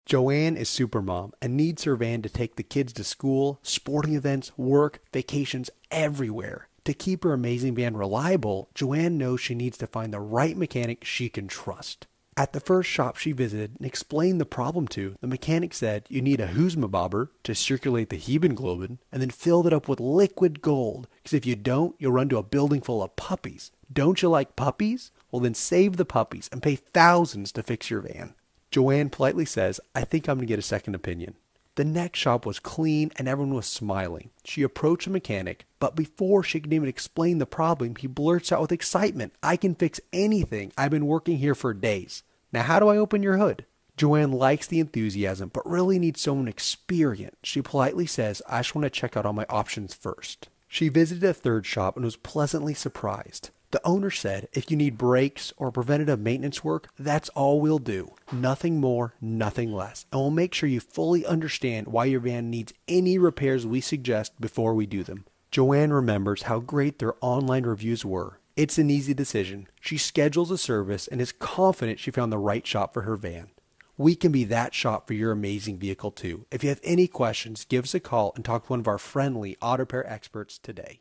Joanne is supermom and needs her van to take the kids to school, sporting events, work, vacations, everywhere. To keep her amazing van reliable, Joanne knows she needs to find the right mechanic she can trust. At the first shop she visited and explained the problem to, the mechanic said you need a Husma to circulate the hemoglobin and then fill it up with liquid gold, because if you don't, you'll run to a building full of puppies. Don't you like puppies? Well, then save the puppies and pay thousands to fix your van. Joanne politely says, I think I'm going to get a second opinion. The next shop was clean and everyone was smiling. She approached the mechanic, but before she could even explain the problem, he blurts out with excitement, I can fix anything. I've been working here for days. Now how do I open your hood? Joanne likes the enthusiasm, but really needs someone experienced. She politely says, I just want to check out all my options first. She visited a third shop and was pleasantly surprised. The owner said, if you need brakes or preventative maintenance work, that's all we'll do. Nothing more, nothing less. And we'll make sure you fully understand why your van needs any repairs we suggest before we do them. Joanne remembers how great their online reviews were. It's an easy decision. She schedules a service and is confident she found the right shop for her van. We can be that shop for your amazing vehicle too. If you have any questions, give us a call and talk to one of our friendly auto repair experts today.